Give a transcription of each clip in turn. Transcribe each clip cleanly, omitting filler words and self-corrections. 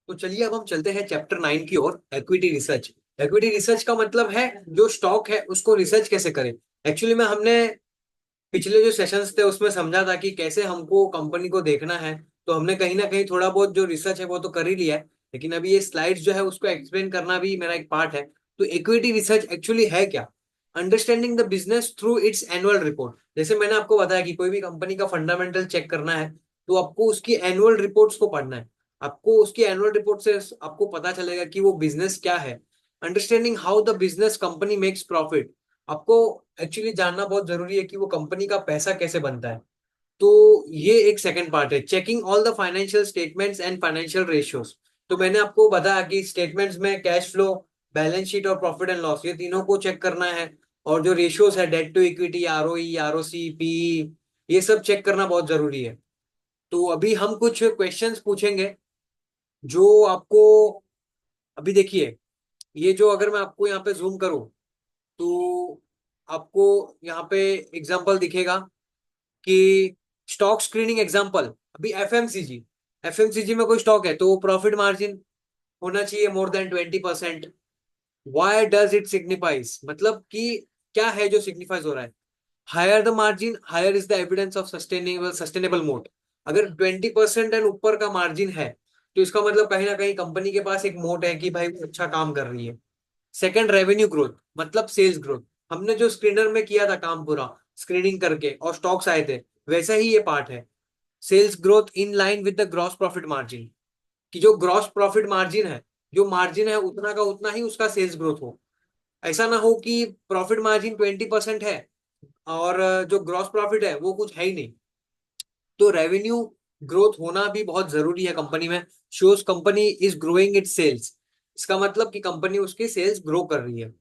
तो चलिए अब हम चलते हैं चैप्टर 9 की ओर, इक्विटी रिसर्च। इक्विटी रिसर्च का मतलब है जो स्टॉक है उसको रिसर्च कैसे करें। एक्चुअली में हमने पिछले जो सेशंस थे उसमें समझा था कि कैसे हमको कंपनी को देखना है। तो हमने कहीं ना कहीं थोड़ा बहुत जो रिसर्च है वो तो कर ही लिया है, लेकिन अभी ये स्लाइड्स जो है उसको एक्सप्लेन करना भी मेरा एक पार्ट है। तो इक्विटी रिसर्च एक्चुअली है क्या? Understanding the business through it's annual report. जैसे मैंने आपको बताया कि कोई भी कंपनी का फंडामेंटल चेक करना है तो आपको उसकी एनुअल रिपोर्ट्स को पढ़ना है। आपको उसकी एनुअल रिपोर्ट से आपको पता चलेगा कि वो बिजनेस क्या है। Understanding how the business company makes profit. आपको एक्चुअली जानना बहुत जरूरी है कि वो कंपनी का पैसा कैसे बनता है। तो ये एक सेकंड पार्ट है, checking all the financial statements and financial ratios. तो मैंने आपको बताया कि स्टेटमेंट्स में कैश फ्लो, बैलेंस शीट और प्रॉफिट एंड लॉस, ये तीनों को चेक करना है। और जो रेशियोज है, debt to equity, ROE, ROC, PE, ये सब चेक करना बहुत जरूरी है। तो अभी हम कुछ क्वेश्चंस पूछेंगे जो आपको, अभी देखिए, ये जो अगर मैं आपको यहाँ पे जूम करूं तो आपको यहाँ पे एग्जांपल दिखेगा कि स्टॉक स्क्रीनिंग एग्जांपल। अभी एफएमसीजी, एफएमसीजी में कोई स्टॉक है तो प्रॉफिट मार्जिन होना चाहिए more than 20%। Why does it signifies, मतलब कि क्या है जो सिग्निफाइज हो रहा है। Higher the margin higher is the evidence of sustainable sustainable mode. अगर 20% एंड ऊपर का मार्जिन है तो इसका मतलब कहीं ना कहीं कंपनी के पास एक मोट है कि भाई वो अच्छा काम कर रही है। सेकंड, रेवेन्यू ग्रोथ, मतलब सेल्स ग्रोथ। हमने जो स्क्रीनर में किया था काम पूरा स्क्रीनिंग करके और स्टॉक्स आए थे, वैसा ही ये पार्ट है। Sales growth in line with the gross profit margin, कि जो ग्रॉस प्रॉफिट मार्जिन है, जो मार्जिन है उतना का उतना ही उसका सेल्स ग्रोथ हो। ऐसा ना हो कि प्रॉफिट मार्जिन 20% है और जो ग्रॉस प्रॉफिट है वो कुछ है ही नहीं। तो रेवेन्यू ग्रोथ होना भी बहुत जरूरी है कंपनी में। Shows company is growing it sales, इसका मतलब कि कंपनी उसकी सेल्स ग्रो कर रही है।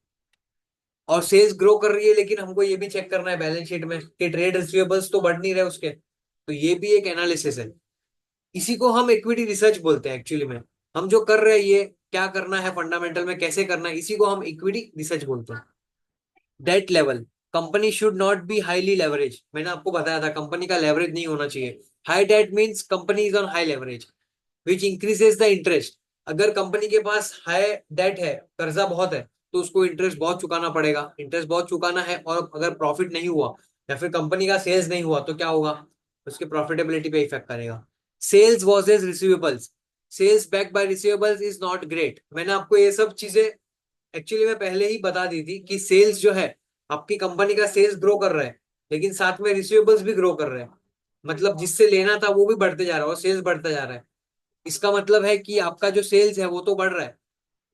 और सेल्स ग्रो कर रही है, लेकिन हमको ये भी चेक करना है बैलेंस शीट में कि ट्रेड रिसीवेबल्स तो बढ़ नहीं रहे उसके। तो ये भी एक एनालिसिस है। इसी को हम इक्विटी रिसर्च बोलते हैं एक्चुअली में। हम जो कर रहे हैं ये क्या करना है, फंडामेंटल में कैसे करना है, इसी को हम इक्विटी रिसर्च बोलते हैं। Debt level, company should not be highly leverage. मैंने आपको बताया था कंपनी का लेवरेज नहीं होना चाहिए। High that means company is on high leverage which increases the interest. अगर कंपनी के पास हाई डेट है, कर्जा बहुत है, तो उसको इंटरेस्ट बहुत चुकाना पड़ेगा। इंटरेस्ट बहुत चुकाना है और अगर प्रॉफिट नहीं हुआ या फिर कंपनी का सेल्स नहीं हुआ तो क्या होगा, उसके प्रॉफिटेबिलिटी पे इफेक्ट करेगा। Sales versus receivables, sales back by receivables is not great. मैंने आपको ये सब चीजें एक्चुअली मैं पहले ही बता दी थी कि सेल्स जो है, आपकी कंपनी का सेल्स ग्रो कर रहा है लेकिन साथ में रिसीवेबल्स भी ग्रो कर रहे हैं। मतलब जिससे लेना था वो भी बढ़ते जा रहा है और सेल्स बढ़ता जा रहा है। इसका मतलब है कि आपका जो सेल्स है वो तो बढ़ रहा है,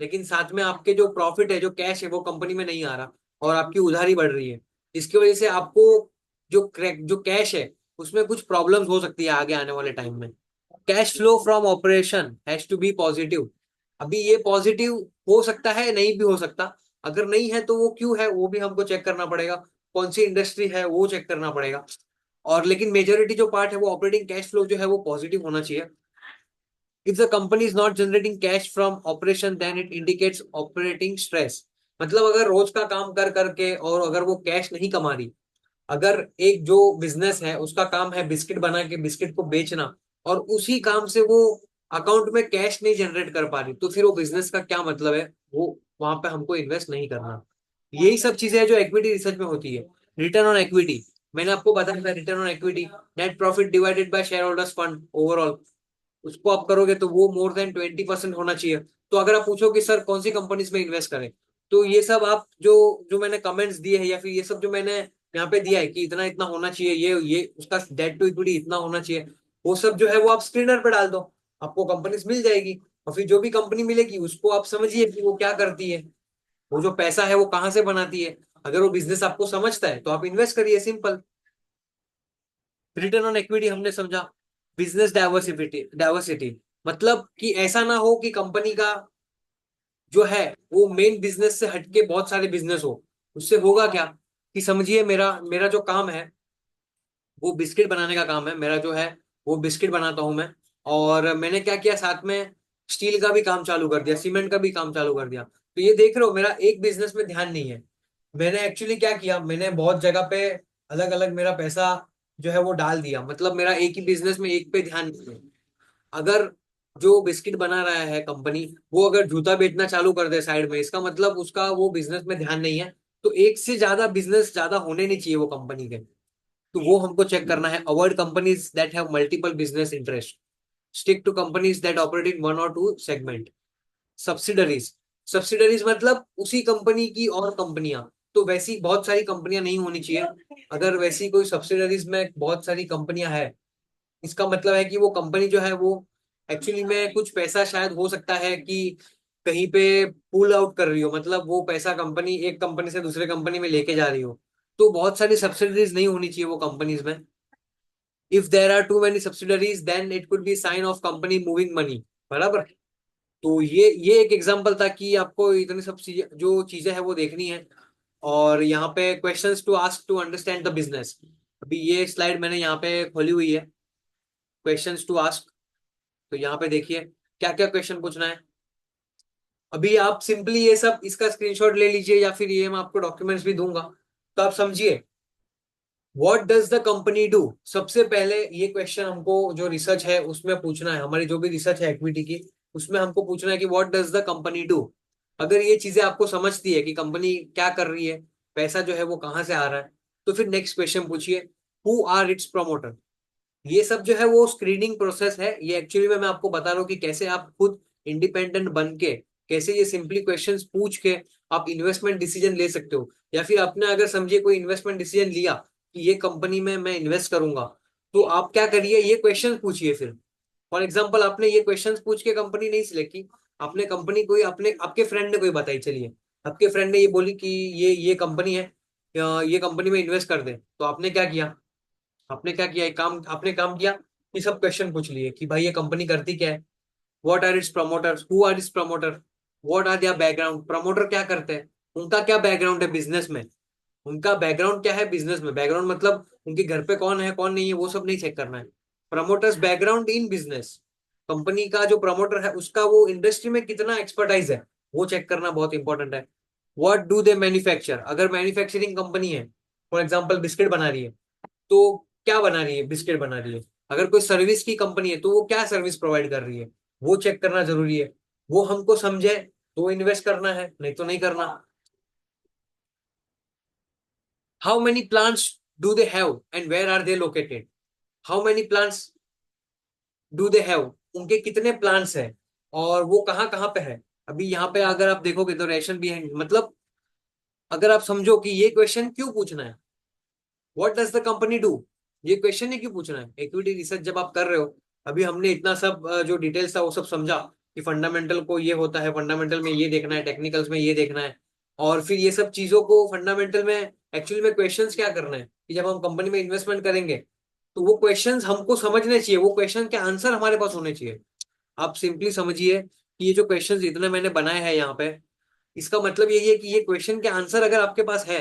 लेकिन साथ में आपके जो प्रॉफिट है, जो कैश है, वो कंपनी में नहीं आ रहा और आपकी उधारी बढ़ रही है। इसकी वजह से आपको जो कैश है उसमें कुछ प्रॉब्लम्स हो सकती है आगे आने वाले टाइम में। Cash flow from operation has to be positive. अभी ये पॉजिटिव हो सकता है, नहीं भी हो सकता। अगर नहीं है तो वो क्यों है वो भी हमको चेक करना पड़ेगा। कौन सी इंडस्ट्री है वो चेक करना पड़ेगा। और लेकिन मेजोरिटी जो पार्ट है वो ऑपरेटिंग कैश फ्लो जो है वो पॉजिटिव होना चाहिए। If the company is not generating cash from operation, then it indicates operating stress। मतलब अगर रोज का काम कर करके और अगर वो कैश नहीं कमा रही, अगर एक जो बिजनेस है उसका काम है बिस्किट बना के बिस्किट को बेचना, और उसी काम से वो अकाउंट में कैश नहीं जनरेट कर पा रही, तो फिर वो बिजनेस का क्या मतलब है, वो वहां पे हमको इन्वेस्ट नहीं करना। यही सब चीजें हैं जो इक्विटी रिसर्च में होती है। रिटर्न ऑन इक्विटी, मैंने आपको बताया था return on equity, net profit divided by share holders fund overall, उसको आप करोगे तो वो मोर देन 20% होना चाहिए। तो अगर आप पूछो कि सर कौन सी कंपनीज में इन्वेस्ट करें, तो ये सब आप जो जो मैंने कमेंट्स दिए हैं या फिर ये सब जो मैंने यहाँ पे दिया है कि इतना इतना होना चाहिए, ये उसका डेट टू इक्विटी इतना होना चाहिए, वो सब जो है वो आप स्क्रीनर पे डाल दो, आपको कंपनीज मिल जाएगी। और फिर जो भी कंपनी मिलेगी उसको आप समझिए कि वो क्या करती है, वो जो पैसा है वो कहाँ से बनाती है। अगर वो बिजनेस आपको समझता है तो आप इन्वेस्ट करिए, सिंपल। रिटर्न ऑन इक्विटी हमने समझा। बिजनेस डाइवर्सिटी डाइवर्सिटी, मतलब कि ऐसा ना हो कि कंपनी का जो है वो मेन बिजनेस से हटके बहुत सारे बिजनेस हो। उससे होगा क्या कि समझिए मेरा मेरा जो काम है वो बिस्किट बनाने का काम है मेरा जो है, वो बिस्किट बनाता हूं मैं। और मैंने क्या किया साथ में, स्टील का भी काम चालू कर दिया, सीमेंट का भी काम चालू कर दिया। तो ये देख रहे हो मेरा एक बिजनेस में ध्यान नहीं है। मैंने एक्चुअली क्या किया, मैंने बहुत जगह पे अलग अलग मेरा पैसा जो है वो डाल दिया, मतलब मेरा एक ही बिजनेस में एक पे ध्यान नहीं है। अगर जो बिस्किट बना रहा है कंपनी, वो अगर जूता बेचना चालू कर दे साइड में, इसका मतलब उसका वो बिजनेस में ध्यान नहीं है। तो एक से ज्यादा बिजनेस ज्यादा होने नहीं चाहिए वो कंपनी के। तो वो हमको चेक करना है। Avoid companies that have multiple business interest. Stick to companies that operate in one और टू सेगमेंट। सब्सिडरीज। सब्सिडरीज मतलब उसी कंपनी की और कंपनियां। तो वैसी बहुत सारी कंपनियां नहीं होनी चाहिए। अगर वैसी कोई सब्सिडरीज में बहुत सारी कंपनियां हैं, इसका मतलब है कि वो कंपनी जो है वो एक्चुअली में कुछ पैसा शायद हो सकता है कि कहीं पे पुल आउट कर रही हो, मतलब वो पैसा कंपनी एक कंपनी से दूसरे कंपनी में लेके जा रही हो। तो बहुत सारी सब्सिडरीज नहीं होनी चाहिए वो कंपनीज में। If there are too many subsidiaries then it could be sign of company moving money. बराबर। तो ये एक एग्जांपल था कि आपको इतनी सब चीजें जो चीजें हैं वो देखनी है। और यहाँ पे questions to ask to understand the business. अभी ये स्लाइड मैंने यहाँ पे खोली हुई है, क्वेश्चंस टू आस्क। तो यहाँ पे देखिए क्या क्या क्वेश्चन पूछना है। अभी आप सिंपली ये सब इसका स्क्रीनशॉट ले लीजिए, या फिर ये मैं आपको डॉक्यूमेंट्स भी दूंगा, तो आप समझिए। What does the company do. सबसे पहले ये क्वेश्चन हमको जो रिसर्च है उसमें पूछना है, हमारी जो भी रिसर्च है इक्विटी की, उसमें हमको पूछना है कि what does the company do. अगर ये चीजें आपको समझती है कि कंपनी क्या कर रही है, पैसा जो है वो कहाँ से आ रहा है, तो फिर नेक्स्ट क्वेश्चन पूछिए, हु आर इट्स प्रमोटर। ये सब जो है वो स्क्रीनिंग प्रोसेस है। ये एक्चुअली में मैं आपको बता रहा हूँ कि कैसे आप खुद इंडिपेंडेंट बन के, कैसे ये सिंपली क्वेश्चंस पूछ के आप इन्वेस्टमेंट डिसीजन ले सकते हो। या फिर आपने अगर समझिए कोई इन्वेस्टमेंट डिसीजन लिया कि ये कंपनी में मैं इन्वेस्ट करूंगा, तो आप क्या करिए, ये क्वेश्चन पूछिए फिर। फॉर एग्जाम्पल आपने ये क्वेश्चन पूछ के कंपनी नहीं सिलेक्ट की, आपने कंपनी कोई अपने आपके फ्रेंड ने कोई बताई, चलिए आपके फ्रेंड ने ये बोली कि ये कंपनी है, ये कंपनी में इन्वेस्ट कर दे, तो आपने क्या किया, आपने क्या किया, एक काम आपने काम किया कि सब क्वेश्चन पूछ लिए कि भाई ये कंपनी करती क्या है, what are its promoters, who are its promoter, what are their background, promoter क्या करते हैं, उनका क्या बैकग्राउंड है बिजनेस में, उनका बैकग्राउंड क्या है बिजनेस में, बैकग्राउंड मतलब उनके घर पे कौन है कौन नहीं है वो सब नहीं चेक करना है। Promoters background in business, company का जो प्रमोटर है उसका वो इंडस्ट्री में कितना एक्सपर्टाइज है वो चेक करना बहुत इंपॉर्टेंट है। व्हाट डू दे मैन्युफैक्चर, अगर मैन्युफैक्चरिंग कंपनी है, फॉर एग्जाम्पल बिस्किट बना रही है, तो क्या बना रही है, बिस्किट बना रही है। अगर कोई सर्विस की कंपनी है तो वो क्या सर्विस प्रोवाइड कर रही है, वो चेक करना जरूरी है। वो हमको समझे तो इन्वेस्ट करना है, नहीं तो नहीं करना। How many plants do they have and where are they located. How many plants do they have, उनके कितने प्लांट्स हैं और वो कहाँ कहाँ पे है। अभी यहाँ पे अगर आप देखोगे तो रेशन भी है, मतलब अगर आप समझो कि ये क्वेश्चन क्यों पूछना है, what does the company do, ये क्वेश्चन ही क्यों पूछना है। इक्विटी रिसर्च जब आप कर रहे हो, अभी हमने इतना सब जो डिटेल्स था वो सब समझा कि फंडामेंटल को ये होता है, फंडामेंटल में ये देखना है, टेक्निकल्स में ये देखना है। और फिर ये सब चीजों को फंडामेंटल में एक्चुअली में क्वेश्चंस क्या करना है कि जब हम कंपनी में इन्वेस्टमेंट करेंगे तो वो क्वेश्चंस हमको समझने चाहिए, वो क्वेश्चन के आंसर हमारे पास होने चाहिए। आप सिंपली समझिए कि ये जो क्वेश्चंस इतने मैंने बनाए हैं यहाँ पे, इसका मतलब यही है कि ये क्वेश्चन के आंसर अगर आपके पास है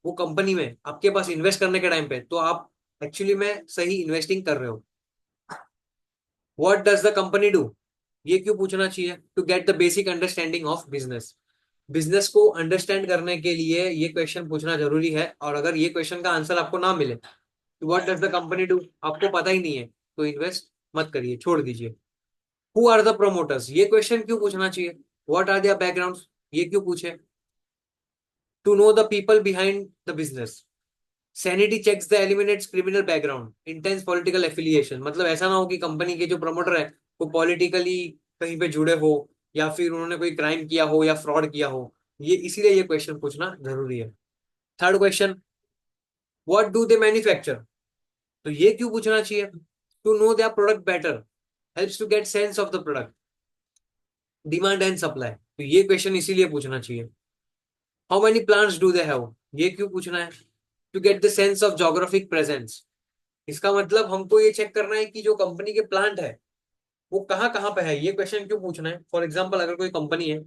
वो कंपनी में आपके पास इन्वेस्ट करने के टाइम पे, तो आप एक्चुअली में सही इन्वेस्टिंग कर रहे हो। What does the company do, ये क्यों पूछना चाहिए, to get the basic understanding of business. Business को अंडरस्टैंड करने के लिए ये क्वेश्चन पूछना जरूरी है। और अगर ये क्वेश्चन का आंसर आपको ना मिले, what does the company do आपको पता ही नहीं है, तो इन्वेस्ट मत करिए, छोड़ दीजिए। हु आर द प्रोमोटर्स, ये क्वेश्चन क्यों पूछना चाहिए। व्हाट आर देयर बैकग्राउंड, ये क्यों पूछे। To know the people behind the business. Sanity checks the eliminates criminal background intense political affiliation, मतलब ऐसा ना हो कि कंपनी के जो प्रमोटर है वो पॉलिटिकली कहीं पे जुड़े हो, या फिर उन्होंने कोई क्राइम किया हो या फ्रॉड किया हो। ये इसीलिए ये क्वेश्चन पूछना जरूरी है। Third question, what do they manufacture, तो ये क्यों पूछना चाहिए, to know their product better, helps to get sense of the product, demand and supply, तो ये क्वेश्चन इसीलिए पूछना चाहिए। How many plants do they have, ये क्यों पूछना है, to get the sense of geographic presence, इसका मतलब हमको ये चेक करना है कि जो कंपनी के प्लांट है वो कहाँ कहाँ पे है, ये क्वेश्चन क्यों पूछना है। फॉर एग्जांपल अगर कोई कंपनी है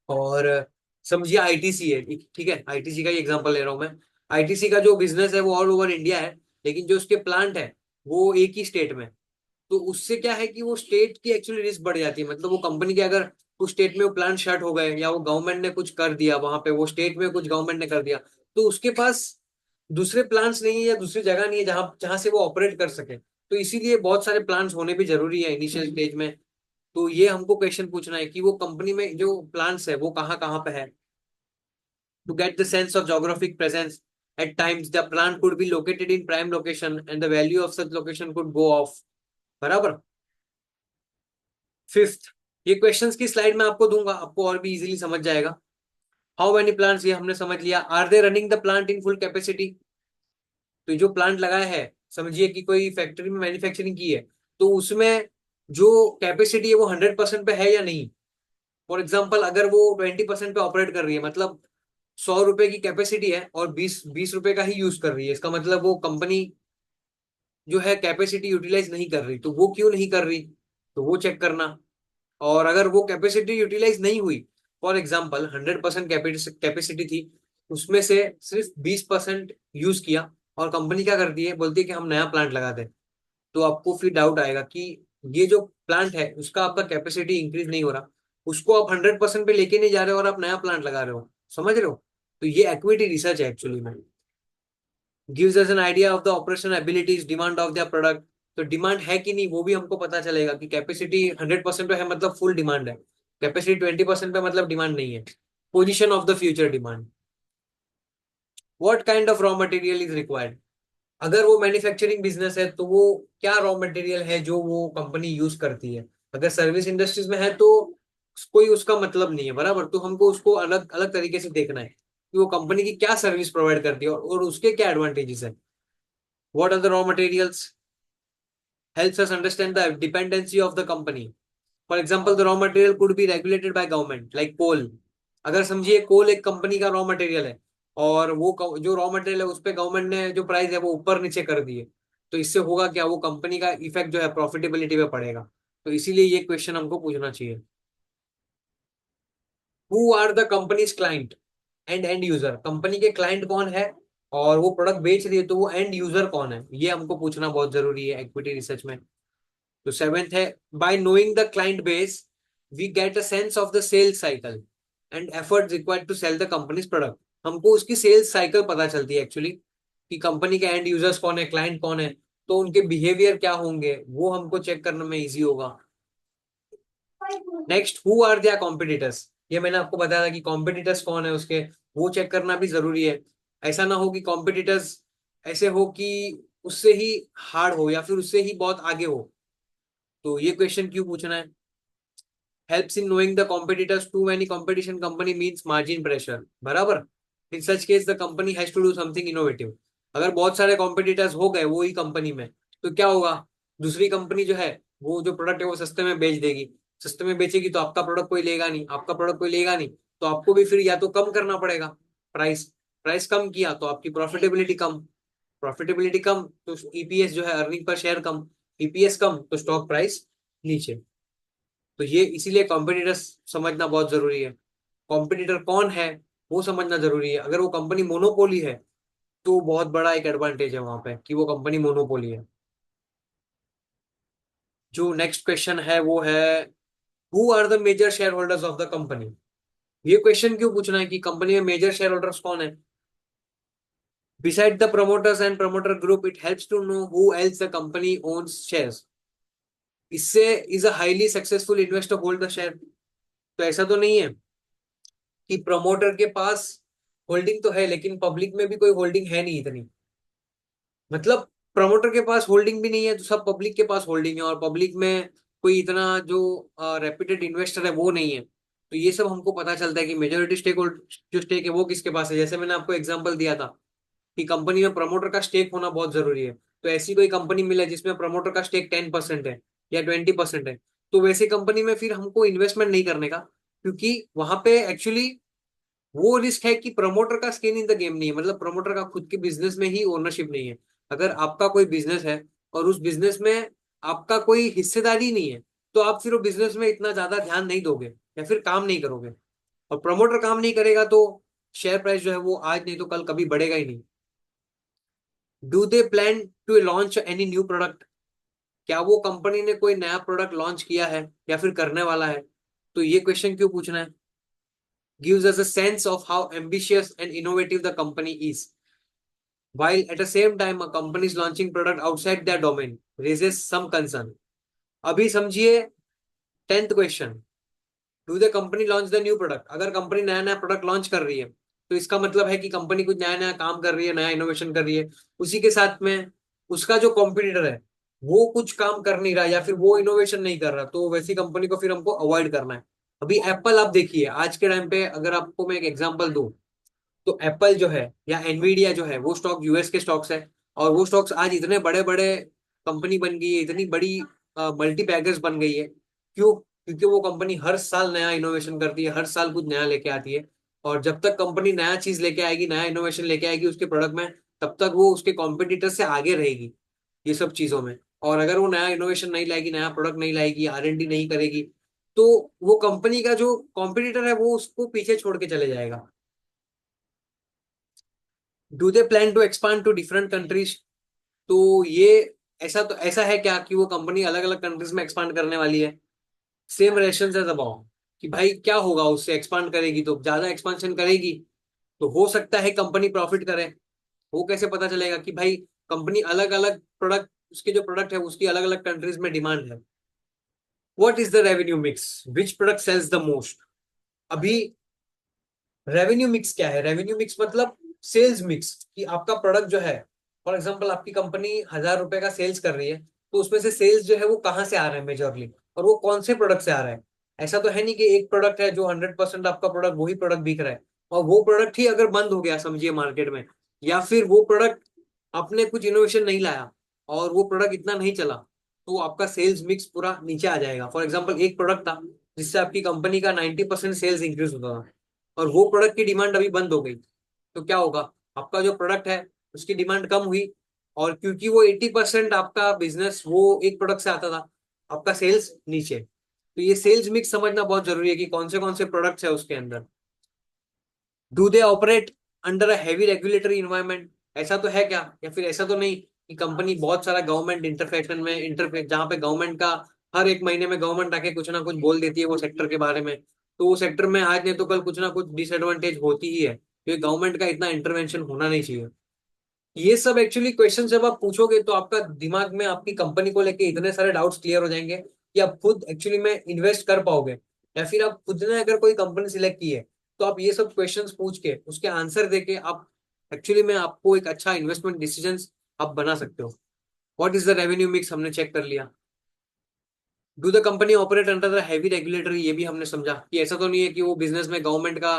और समझिए आईटीसी है, ठीक है, आईटीसी का ही एग्जांपल ले रहा हूँ मैं। आईटीसी का जो बिजनेस है वो ऑल ओवर इंडिया है, लेकिन जो उसके प्लांट है वो एक ही स्टेट में। तो उससे क्या है कि वो स्टेट की एक्चुअली रिस्क बढ़ जाती है, मतलब वो कंपनी के अगर उस स्टेट में वो प्लांट शट हो गए या वो गवर्नमेंट ने कुछ कर दिया वहां पे, वो स्टेट में कुछ गवर्नमेंट ने कर दिया, तो उसके पास दूसरे प्लांट्स नहीं है या दूसरी जगह नहीं है जहां जहां से वो ऑपरेट कर सके। तो इसीलिए बहुत सारे प्लांट्स होने भी जरूरी है इनिशियल स्टेज में, तो ये हमको क्वेश्चन पूछना है कि वो कंपनी में जो प्लांट्स है वो कहाँ कहाँ पे है। To get the sense of geographic presence, at times the plant could be located in prime location and the value of such location could go off. बराबर। फिफ्थ, ये क्वेश्चंस की स्लाइड में आपको दूंगा, आपको और भी इजीली समझ जाएगा। हाउ मेनी प्लांट्स, ये हमने समझ लिया। Are they running the plant in full capacity, तो जो प्लांट लगाया है, समझिए कि कोई फैक्ट्री में मैन्युफैक्चरिंग की है, तो उसमें जो कैपेसिटी है वो 100% पे है या नहीं। फॉर एग्जाम्पल अगर वो 20% पे ऑपरेट कर रही है, मतलब 100 रुपए की कैपेसिटी है और 20 20 रुपए का ही यूज कर रही है, इसका मतलब वो कंपनी जो है कैपेसिटी यूटिलाइज नहीं कर रही। तो वो क्यों नहीं कर रही, तो वो चेक करना। और अगर वो कैपेसिटी यूटिलाइज नहीं हुई, फॉर एग्जाम्पल 100% कैपेसिटी थी, उसमें से सिर्फ 20% यूज किया, और कंपनी क्या करती है, बोलती है कि हम नया प्लांट लगा दें, तो आपको फिर डाउट आएगा कि ये जो प्लांट है उसका आपका कैपेसिटी इंक्रीज नहीं हो रहा, उसको आप 100% पे लेके नहीं जा रहे हो और आप नया प्लांट लगा रहे हो। समझ रहे हो। तो ये एक्विटी रिसर्च है एक्चुअली में। Gives us an idea of the operation abilities, demand of the product. तो डिमांड है कि नहीं वो भी हमको पता चलेगा कि कैपेसिटी 100% पे है मतलब फुल डिमांड है, कैपेसिटी 20% पे मतलब डिमांड नहीं है। Position of the future demand, what kind of raw material is required. अगर वो मैन्युफैक्चरिंग बिजनेस है तो वो क्या रॉ मटेरियल है जो वो कंपनी यूज करती है। अगर सर्विस इंडस्ट्रीज में है तो कोई उसका मतलब नहीं है। बराबर। तो हमको उसको अलग अलग तरीके से देखना है कि वो कंपनी की क्या सर्विस प्रोवाइड करती है और उसके क्या एडवांटेजेस है। What are the raw materials, helps us understand the dependency of the company. For example, the raw material could be regulated by government, like coal. अगर समझिए कोल एक कंपनी का रॉ मटेरियल है, और वो जो रॉ मटेरियल है उस पे गवर्नमेंट ने जो प्राइस है वो ऊपर नीचे कर दिए, तो इससे होगा क्या, वो कंपनी का इफेक्ट जो है प्रॉफिटेबिलिटी पे पड़ेगा। तो इसीलिए ये क्वेश्चन हमको पूछना चाहिए। Who are the company's client and end user, company के क्लाइंट कौन है और वो प्रोडक्ट बेच रही है तो वो एंड यूजर कौन है, ये हमको पूछना बहुत जरूरी है एक्विटी रिसर्च में। तो सेवेंथ है, by knowing the client base we get a sense of the sales cycle and effort required to sell the company's product. हमको उसकी सेल्स साइकिल पता चलती है एक्चुअली, कि कंपनी के एंड यूजर्स कौन है, क्लाइंट कौन है, तो उनके बिहेवियर क्या होंगे वो हमको चेक करने में इजी होगा। Next, who are their competitors, ये मैंने आपको बताया था कि कॉम्पिटिटर्स कौन है उसके, वो चेक करना भी जरूरी है। ऐसा ना हो कि कॉम्पिटिटर्स ऐसे हो कि उससे ही हार्ड हो या फिर उससे ही बहुत आगे हो। तो ये क्वेश्चन क्यों पूछना है। helps in knowing the competitors, too many competition company means margin pressure। बराबर। in such case the company has to do something innovative। अगर बहुत सारे कॉम्पिटिटर्स हो गए वो ही कंपनी में, तो क्या होगा, दूसरी कंपनी जो है वो जो प्रोडक्ट है वो सस्ते में बेच देगी। सस्ते में बेचेगी तो आपका प्रोडक्ट कोई लेगा नहीं, आपका प्रोडक्ट कोई लेगा नहीं, तो आपको भी फिर या तो कम करना पड़ेगा प्राइस। प्राइस कम किया तो आपकी प्रॉफिटेबिलिटी कम, प्रॉफिटेबिलिटी कम तो ईपीएस जो है अर्निंग पर शेयर कम, ईपीएस कम तो स्टॉक प्राइस नीचे। तो ये इसीलिए कॉम्पिटिटर्स समझना बहुत जरूरी है। कॉम्पिटिटर कौन है वो समझना जरूरी है। अगर वो कंपनी मोनोपोली है तो बहुत बड़ा एक एडवांटेज है वहां पे कि वो कंपनी मोनोपोली है। जो नेक्स्ट क्वेश्चन है वो है, who are the major shareholders of the company. ये क्वेश्चन क्यों पूछना है कि कंपनी में मेजर शेयर होल्डर्स कौन है। Beside the promoters and promoter group it helps to know who else the company owns shares. इससे is a highly successful investor hold the share. तो ऐसा तो नहीं है कि प्रमोटर के पास होल्डिंग तो है लेकिन पब्लिक में भी कोई होल्डिंग है नहीं इतनी, मतलब प्रमोटर के पास होल्डिंग भी नहीं है तो सब पब्लिक के पास होल्डिंग है, और पब्लिक में कोई इतना जो रेप्यूटेड इन्वेस्टर है वो नहीं है। तो ये सब हमको पता चलता है कि मेजोरिटी स्टेक जो स्टेक है वो किसके पास है। जैसे मैंने आपको एग्जांपल दिया था कि कंपनी में प्रमोटर का स्टेक होना बहुत जरूरी है। तो ऐसी कोई कंपनी मिले जिसमें प्रमोटर का स्टेक 10% है या 20% है, तो वैसी कंपनी में फिर हमको इन्वेस्टमेंट नहीं करने का, क्योंकि वहां पे एक्चुअली वो रिस्क है कि प्रमोटर का स्किन इन द गेम नहीं है, मतलब प्रमोटर का खुद के बिजनेस में ही ओनरशिप नहीं है। अगर आपका कोई बिजनेस है और उस बिजनेस में आपका कोई हिस्सेदारी नहीं है, तो आप फिर वो बिजनेस में इतना ज्यादा ध्यान नहीं दोगे या फिर काम नहीं करोगे। और प्रमोटर काम नहीं करेगा तो शेयर प्राइस जो है वो आज नहीं तो कल कभी बढ़ेगा ही नहीं। Do they plan to launch any new product, क्या वो कंपनी ने कोई नया प्रोडक्ट लॉन्च किया है या फिर करने वाला है। तो ये क्वेश्चन क्यों पूछना है। gives us a sense of how ambitious and innovative the company is, while at the same time a company is launching product outside their domain raises some concern। अभी समझिए 10th question, do the company launch the new product? अगर company नया नया product launch कर रही है तो इसका मतलब है कि कंपनी कुछ नया नया काम कर रही है, नया इनोवेशन कर रही है। उसी के साथ में उसका जो कॉम्पिटिटर है वो कुछ काम कर नहीं रहा या फिर वो इनोवेशन नहीं कर रहा, तो वैसी कंपनी को फिर हमको अवॉइड करना है। अभी एप्पल आप देखिए, आज के टाइम पे अगर आपको मैं एक एग्जांपल दूं तो एप्पल जो है या एनवीडिया जो है वो स्टॉक यूएस के स्टॉक्स है। और वो स्टॉक्स आज इतने बड़े बड़े कंपनी बन गई है, इतनी बड़ी मल्टी बैगर्स बन गई है। क्यों? क्योंकि वो कंपनी हर साल नया इनोवेशन करती है, हर साल कुछ नया लेके आती है। और जब तक कंपनी नया चीज लेके आएगी, नया इनोवेशन लेके आएगी उसके प्रोडक्ट में, तब तक वो उसके कॉम्पिटिटर से आगे रहेगी ये सब चीजों में। और अगर वो नया इनोवेशन नहीं लाएगी, नया प्रोडक्ट नहीं लाएगी, आर एंड डी नहीं करेगी, तो वो कंपनी का जो कॉम्पिटिटर है वो उसको पीछे छोड़ के चले जाएगा। Do they plan to expand to different countries? तो ये ऐसा है क्या कि वो कंपनी अलग अलग कंट्रीज में एक्सपांड करने वाली है? सेम रेशन से दबाओ कि भाई क्या होगा, उससे एक्सपांड करेगी तो ज्यादा एक्सपांशन करेगी तो हो सकता है कंपनी प्रॉफिट करे। वो कैसे पता चलेगा कि भाई कंपनी अलग अलग प्रोडक्ट, उसके जो प्रोडक्ट है उसकी अलग अलग कंट्रीज में डिमांड है। What is the revenue mix? Which product sells the most? अभी रेवेन्यू मिक्स क्या है? रेवेन्यू मिक्स मतलब सेल्स मिक्स, कि आपका प्रोडक्ट जो है, फॉर एग्जांपल आपकी कंपनी 1,000 रुपए का सेल्स कर रही है, तो उसमें से सेल्स जो है वो कहाँ से आ रहा है मेजरली, और वो कौन से प्रोडक्ट से आ रहा है। ऐसा तो है नहीं कि एक प्रोडक्ट है जो 100% आपका प्रोडक्ट वही प्रोडक्ट बिक रहा है, और वो प्रोडक्ट ही अगर बंद हो गया समझिए मार्केट में, या फिर वो प्रोडक्ट आपने कुछ इनोवेशन नहीं लाया और वो प्रोडक्ट इतना नहीं चला, तो आपका सेल्स मिक्स पूरा नीचे आ जाएगा। फॉर एग्जाम्पल एक प्रोडक्ट था जिससे आपकी कंपनी का 90% सेल्स इंक्रीज होता था, और वो प्रोडक्ट की डिमांड अभी बंद हो गई, तो क्या होगा? आपका जो प्रोडक्ट है उसकी डिमांड कम हुई, और क्योंकि वो 80% आपका बिजनेस वो एक प्रोडक्ट से आता था, आपका सेल्स नीचे। तो ये सेल्स मिक्स समझना बहुत जरूरी है कि कौन से प्रोडक्ट्स है उसके अंदर। Do they operate under a heavy regulatory environment? ऐसा तो है क्या, या फिर ऐसा तो नहीं कि कंपनी बहुत सारा गवर्नमेंट इंटरफेक्शन में इंटरफेक्ट, जहाँ पे गवर्नमेंट का हर एक महीने में गवर्नमेंट आके कुछ ना कुछ बोल देती है वो सेक्टर के बारे में, तो वो सेक्टर में आज नहीं तो कल कुछ ना कुछ डिसएडवांटेज होती ही है, क्योंकि गवर्नमेंट का इतना इंटरवेंशन होना नहीं चाहिए। ये सब एक्चुअली क्वेश्चन जब आप पूछोगे तो आपका दिमाग में आपकी कंपनी को लेके इतने सारे डाउट्स क्लियर हो जाएंगे कि आप खुद एक्चुअली में इन्वेस्ट कर पाओगे। या फिर आप खुद ने अगर कोई कंपनी सिलेक्ट की है तो आप ये सब क्वेश्चंस पूछ के उसके आंसर देके आप एक्चुअली में आपको एक अच्छा इन्वेस्टमेंट डिसीजन आप बना सकते हो। What is the revenue mix हमने चेक कर लिया। Do the company operate under the heavy regulatory? ये भी हमने समझा कि ऐसा तो नहीं है कि वो बिजनेस में गवर्नमेंट का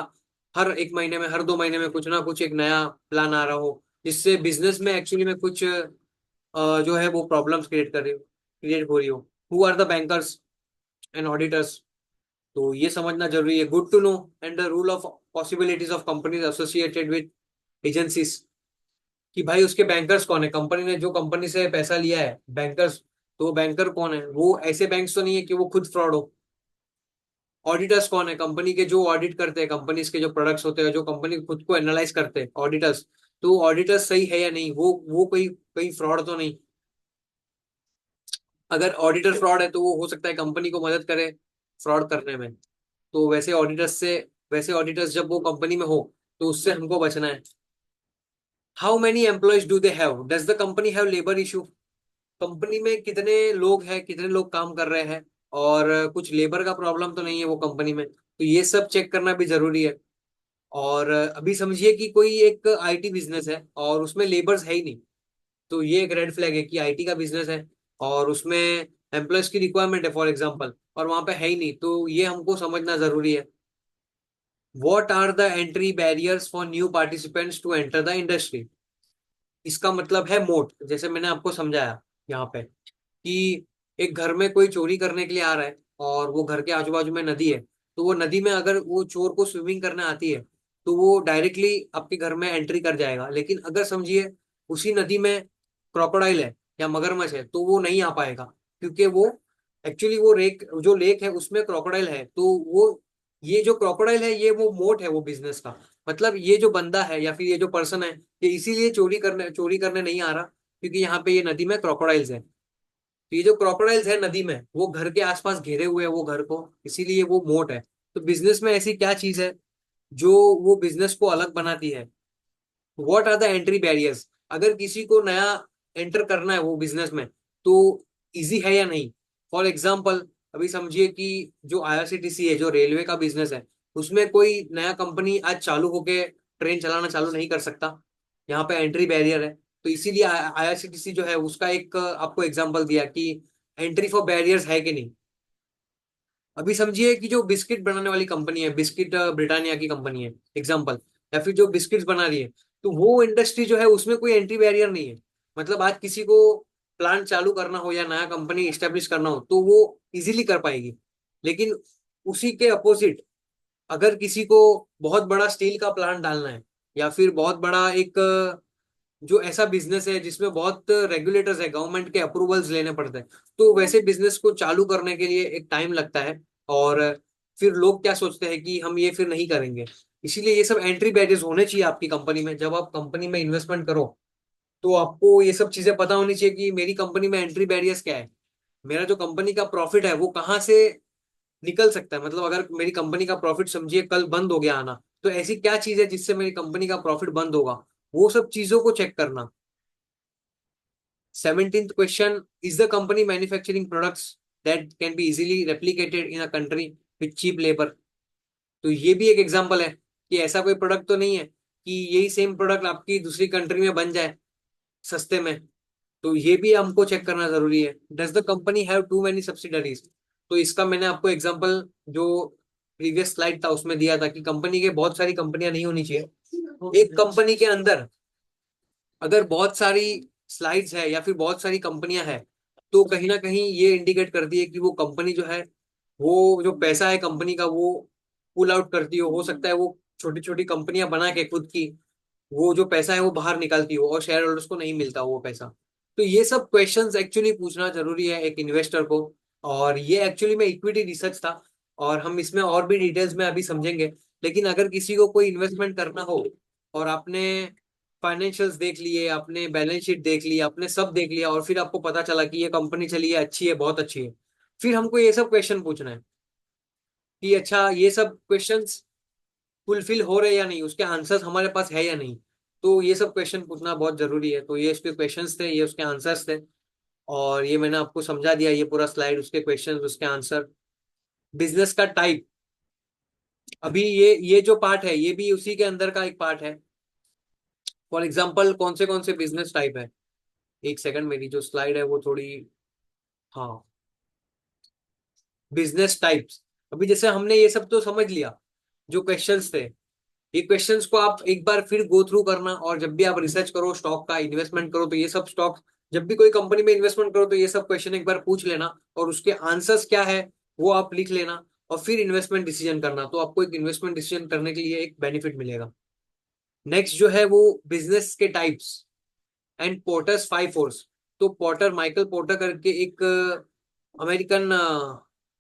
हर एक महीने में, हर 2 महीने में कुछ ना कुछ एक नया प्लान आ रहा हो जिससे बिजनेस में एक्चुअली में कुछ जो है वो प्रॉब्लम्स क्रिएट हो रही हो। Who are the bankers and auditors? तो ये समझना जरूरी है। Good to know and the rule of possibilities of companies associated with agencies, कि भाई उसके बैंकर्स कौन है, कंपनी ने जो कंपनी से पैसा लिया है बैंकर्स, तो बैंकर कौन है? वो ऐसे बैंक्स तो नहीं है कि वो खुद फ्रॉड हो। ऑडिटर्स कौन है? कंपनी के जो ऑडिट करते हैं, कंपनीज के जो प्रोडक्ट्स होते हैं, जो कंपनी खुद को एनालाइज करते हैं ऑडिटर्स, तो ऑडिटर्स सही है या नहीं, वो कोई कोई फ्रॉड तो नहीं। अगर ऑडिटर फ्रॉड है तो वो हो सकता है कंपनी को मदद करे फ्रॉड करने में, तो वैसे ऑडिटर्स जब वो कंपनी में हो तो उससे हमको बचना है। How many employees do they have? Does the company have labour issue? Company में कितने लोग हैं, कितने लोग काम कर रहे हैं, और कुछ लेबर का प्रॉब्लम तो नहीं है वो कंपनी में, तो ये सब चेक करना भी जरूरी है। और अभी समझिए कि कोई एक आईटी बिजनेस है और उसमें लेबर्स है ही नहीं, तो ये एक रेड फ्लैग है कि आईटी का बिजनेस है और उसमें एम्प्लॉयज की रिक्वायरमेंट है फॉर एग्जांपल, और वहां पे है ही नहीं, तो ये हमको समझना जरूरी है। What are the entry barriers for new participants to enter the industry? इसका मतलब है मोट, जैसे मैंने आपको समझाया यहाँ पे कि एक घर में कोई चोरी करने के लिए आ रहा है और वो घर के आजू बाजू में नदी है, तो वो नदी में अगर वो चोर को स्विमिंग करने आती है तो वो डायरेक्टली आपके घर में एंट्री कर जाएगा। लेकिन अगर समझिए उसी नदी में क्रोकोडाइल है या मगरमच्छ है तो वो नहीं आ पाएगा, क्योंकि वो एक्चुअली वो जो लेक है उसमें क्रोकोडाइल है, तो वो ये जो क्रोकोडाइल है ये वो मोट है वो बिजनेस का। मतलब ये जो बंदा है या फिर ये जो पर्सन है, ये इसीलिए चोरी करने नहीं आ रहा क्योंकि यहाँ पे ये नदी में क्रोकोडाइल्स है। तो ये जो क्रोकोडाइल्स है नदी में वो घर के आसपास घेरे हुए हैं वो घर को, इसीलिए वो मोट है। तो बिजनेस में ऐसी क्या चीज है जो वो बिजनेस को अलग बनाती है? What are the entry barriers? अगर किसी को नया एंटर करना है वो बिजनेस में, तो इजी है या नहीं? फॉर एग्जाम्पल अभी समझिए कि जो आईआरसीटीसी है, जो रेलवे का बिजनेस है, उसमें कोई नया कंपनी आज चालू होके ट्रेन चलाना चालू नहीं कर सकता। यहाँ पे एंट्री बैरियर है। तो इसीलिए आईआरसीटीसी जो है उसका एक आपको एग्जांपल दिया कि एंट्री फॉर बैरियर्स है कि नहीं। अभी समझिए कि जो बिस्किट बनाने वाली कंपनी है, बिस्किट ब्रिटानिया की कंपनी है एग्जांपल, या फिर जो बिस्किट्स बना रही है, तो वो इंडस्ट्री जो है उसमें कोई एंट्री बैरियर नहीं है। मतलब आज किसी को प्लांट चालू करना हो या नया कंपनी स्टेब्लिश करना हो तो वो इजीली कर पाएगी। लेकिन उसी के अपोजिट, अगर किसी को बहुत बड़ा स्टील का प्लांट डालना है, या फिर बहुत बड़ा एक जो ऐसा बिजनेस है जिसमें बहुत रेगुलेटर्स है, गवर्नमेंट के अप्रूवल्स लेने पड़ते हैं, तो वैसे बिजनेस को चालू करने के लिए एक टाइम लगता है। और फिर लोग क्या सोचते हैं कि हम ये फिर नहीं करेंगे। इसीलिए ये सब एंट्री बैरियर्स होने चाहिए आपकी कंपनी में। जब आप कंपनी में इन्वेस्टमेंट करो तो आपको ये सब चीजें पता होनी चाहिए कि मेरी कंपनी में एंट्री बैरियर्स क्या है, मेरा जो कंपनी का प्रॉफिट है वो कहाँ से निकल सकता है। मतलब अगर मेरी कंपनी का प्रॉफिट समझिए कल बंद हो गया आना, तो ऐसी क्या चीज है जिससे मेरी कंपनी का प्रॉफिट बंद होगा, वो सब चीजों को चेक करना। 17th question, is the company manufacturing products that can be easily replicated in a country with cheap labor? तो ये भी एक एग्जांपल है कि ऐसा कोई प्रोडक्ट तो नहीं है कि यही सेम प्रोडक्ट आपकी दूसरी कंट्री में बन जाए सस्ते में। तो ये भी हमको चेक करना जरूरी है। Does the company have too many subsidiaries? तो इसका मैंने आपको एग्जांपल जो प्रीवियस स्लाइड था उसमें दिया था कि कंपनी के बहुत सारी कंपनियां नहीं होनी चाहिए। एक कंपनी के अंदर अगर बहुत सारी स्लाइड्स है या फिर बहुत सारी कंपनियां हैं, तो कहीं ना कहीं ये इंडिकेट करती है कि वो कंपनी जो है, वो जो पैसा है कंपनी का वो पुल आउट करती हो सकता है वो छोटी छोटी कंपनियां बना के खुद की वो जो पैसा है वो बाहर निकालती हो और शेयर होल्डर्स को नहीं मिलता वो पैसा। तो ये सब क्वेश्चंस एक्चुअली पूछना जरूरी है एक इन्वेस्टर को। और ये एक्चुअली में इक्विटी रिसर्च था, और हम इसमें और भी डिटेल्स में अभी समझेंगे। लेकिन अगर किसी को कोई इन्वेस्टमेंट करना हो और आपने फाइनेंशियल्स देख लिए, आपने बैलेंस शीट देख ली, आपने सब देख लिया, और फिर आपको पता चला कि ये कंपनी चली है, अच्छी है, बहुत अच्छी है, फिर हमको ये सब क्वेश्चन पूछना है कि अच्छा ये सब क्वेश्चंस फुलफिल हो रहे या नहीं, उसके आंसर्स हमारे पास है या नहीं। तो ये सब क्वेश्चन पूछना बहुत जरूरी है। तो ये उसके क्वेश्चंस थे, ये उसके आंसर्स थे, और ये मैंने आपको समझा दिया, ये पूरा स्लाइड उसके क्वेश्चंस उसके आंसर। बिजनेस का टाइप, अभी ये जो पार्ट है ये भी उसी के अंदर का एक पार्ट है। फॉर एग्जाम्पल कौन से बिजनेस टाइप है, एक सेकंड, मेरी जो स्लाइड है वो थोड़ी, हाँ, बिजनेस टाइप्स। अभी जैसे हमने ये सब तो समझ लिया जो क्वेश्चंस थे, ये क्वेश्चंस को आप एक बार फिर गो थ्रू करना, और जब भी आप रिसर्च करो स्टॉक का इन्वेस्टमेंट करो तो ये सब स्टॉक, जब भी कोई कंपनी में इन्वेस्टमेंट करो तो ये सब क्वेश्चन एक बार पूछ लेना, और उसके आंसर्स क्या है वो आप लिख लेना, और फिर इन्वेस्टमेंट डिसीजन करना। तो आपको एक इन्वेस्टमेंट डिसीजन करने के लिए एक बेनिफिट मिलेगा। नेक्स्ट जो है वो बिजनेस के टाइप्स एंड पोर्टर्स 5 फोर्स। तो पोर्टर, माइकल पोर्टर करके एक अमेरिकन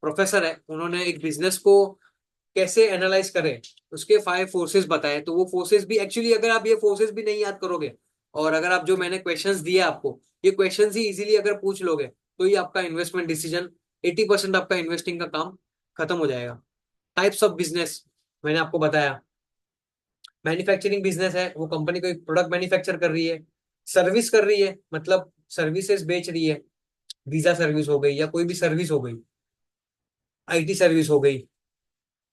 प्रोफेसर है, उन्होंने एक बिजनेस को कैसे एनालाइज करें उसके 5 फोर्सेस बताए। तो वो फोर्सेस भी एक्चुअली, अगर आप ये फोर्सेस भी नहीं याद करोगे, और अगर आप जो मैंने क्वेश्चंस दिए आपको, ये क्वेश्चंस ही इजीली अगर पूछ लोगे, तो ये आपका इन्वेस्टमेंट डिसीजन 80% आपका इन्वेस्टिंग का काम खत्म हो जाएगा। टाइप्स ऑफ बिजनेस मैंने आपको बताया। मैन्युफैक्चरिंग बिजनेस है, वो कंपनी कोई प्रोडक्ट मैन्युफैक्चर कर रही है। सर्विस कर रही है, मतलब सर्विसेज बेच रही है, वीजा सर्विस हो गई या कोई भी सर्विस हो गई, आईटी सर्विस हो गई।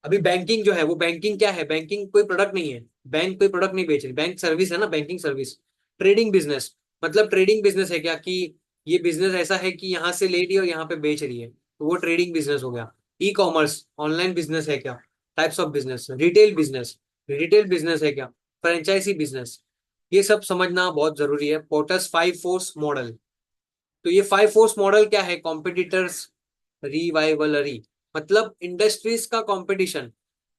अभी बैंकिंग जो है, वो बैंकिंग क्या है, बैंकिंग कोई प्रोडक्ट नहीं है, बैंक कोई प्रोडक्ट नहीं बेच रही, बैंक सर्विस है ना, बैंकिंग सर्विस। ट्रेडिंग बिजनेस, मतलब ट्रेडिंग बिजनेस है क्या कि ये बिजनेस ऐसा है कि यहाँ से ले रही है और यहाँ पे बेच रही है, तो वो ट्रेडिंग बिजनेस हो गया। ई कॉमर्स, ऑनलाइन बिजनेस है क्या, types of business. Retail business, retail business है क्या, फ्रेंचाइजी बिजनेस। ये सब समझना बहुत जरूरी है। पोर्टस 5 फोर्स मॉडल, तो ये 5 फोर्स मॉडल क्या है, कॉम्पिटिटर्स रिवाइवलरी, मतलब इंडस्ट्रीज का कंपटीशन,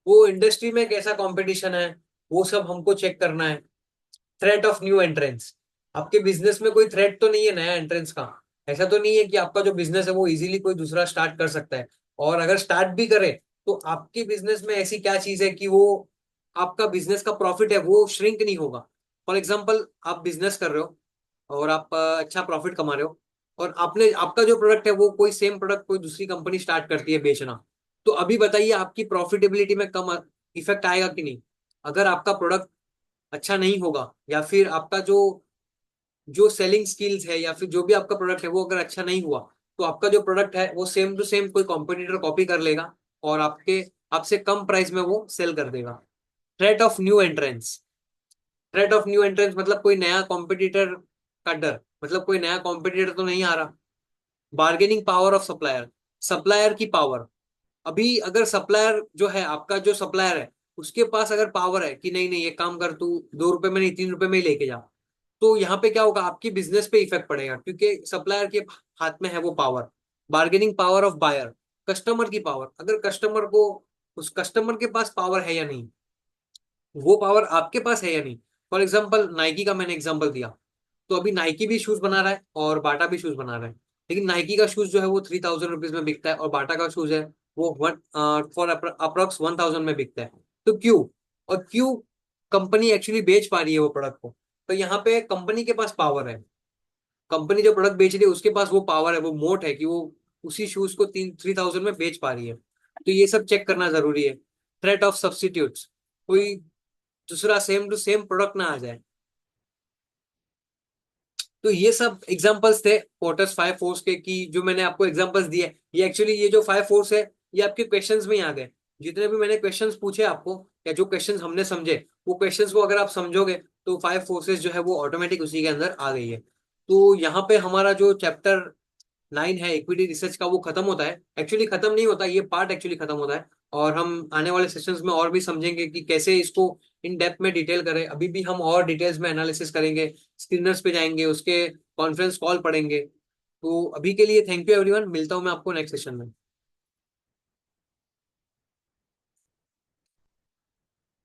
वो इंडस्ट्री में कैसा कंपटीशन है वो सब हमको चेक करना है। थ्रेट ऑफ न्यू एंट्रेंस, आपके बिजनेस में कोई थ्रेट तो नहीं है नया एंट्रेंस का। ऐसा तो नहीं है कि आपका जो बिजनेस है वो इजीली कोई दूसरा स्टार्ट कर सकता है, और अगर स्टार्ट भी करे तो आपके बिजनेस में ऐसी क्या चीज है कि वो आपका बिजनेस का प्रॉफिट है वो श्रिंक नहीं होगा। फॉर एग्जाम्पल आप बिजनेस कर रहे हो और आप अच्छा प्रॉफिट कमा रहे हो, और आपने आपका जो प्रोडक्ट है वो कोई सेम प्रोडक्ट कोई दूसरी कंपनी स्टार्ट करती है बेचना, तो अभी बताइए आपकी प्रॉफिटेबिलिटी में कम इफेक्ट आएगा कि नहीं। अगर आपका प्रोडक्ट अच्छा नहीं होगा, या फिर आपका जो जो सेलिंग स्किल्स है, या फिर जो भी आपका प्रोडक्ट है वो अगर अच्छा नहीं हुआ, तो आपका जो प्रोडक्ट है वो सेम टू सेम कोई कॉम्पिटिटर कॉपी कर लेगा और आपके आपसे कम प्राइस में वो सेल कर देगा। Threat of new entrance. Threat of new entrance मतलब कोई नया कॉम्पिटिटर का डर, मतलब कोई नया कॉम्पिटिटर तो नहीं आ रहा। Bargaining power of supplier. Supplier की पावर। अभी अगर सप्लायर जो है, आपका जो सप्लायर है, उसके पास अगर पावर है कि नहीं नहीं, ये काम कर, तू 2 रुपए में नहीं 3 रुपए में ही लेके जा, तो यहाँ पे क्या होगा, आपकी बिजनेस पे इफेक्ट पड़ेगा, क्योंकि सप्लायर के हाथ में है वो power. Bargaining power of buyer. Customer की पावर। अगर कस्टमर को, उस कस्टमर के पास पावर है या नहीं, वो पावर आपके पास है या नहीं। फॉर एग्जाम्पल नाइकी का मैंने एग्जाम्पल दिया, तो अभी नाइकी भी शूज बना रहा है और बाटा भी शूज बना रहा है, लेकिन नाइकी का शूज जो है वो 3000 रुपीज में बिकता है और बाटा का शूज है वो वन फॉर अप्रोक्स 1000 में बिकता है। तो क्यों, और क्यों कंपनी एक्चुअली बेच पा रही है वो प्रोडक्ट को, तो यहाँ पे कंपनी के पास पावर है। कंपनी जो प्रोडक्ट बेच रही है उसके पास वो पावर है, वो मोट है कि वो उसी शूज को 3000 में बेच पा रही है। तो ये सब चेक करना जरूरी है। Threat of substitutes. कोई दूसरा सेम टू सेम प्रोडक्ट ना आ जाए। तो ये सब एग्जांपल्स थे पोर्टर्स 5 फोर्स के, कि जो मैंने आपको एग्जांपल्स दिए, ये एक्चुअली ये जो 5 फोर्स है ये आपके क्वेश्चंस में ही आ गए। जितने भी मैंने क्वेश्चंस पूछे आपको, या जो क्वेश्चंस हमने समझे, वो क्वेश्चंस को अगर आप समझोगे तो 5 फोर्सेस जो है वो ऑटोमेटिक उसी के अंदर आ गई है। तो यहाँ पे हमारा जो चैप्टर 9 है इक्विटी रिसर्च का वो खत्म होता है। एक्चुअली खत्म नहीं होता, ये पार्ट एक्चुअली खत्म होता है, और हम आने वाले सेशंस में और भी समझेंगे कि कैसे इसको इन डेप्थ में डिटेल करें। अभी भी हम और डिटेल्स में एनालिसिस करेंगे, स्क्रीनर्स पे जाएंगे, उसके कॉन्फ्रेंस कॉल पढ़ेंगे। तो अभी के लिए थैंक यू एवरीवन, मिलता हूँ मैं आपको नेक्स्ट सेशन में।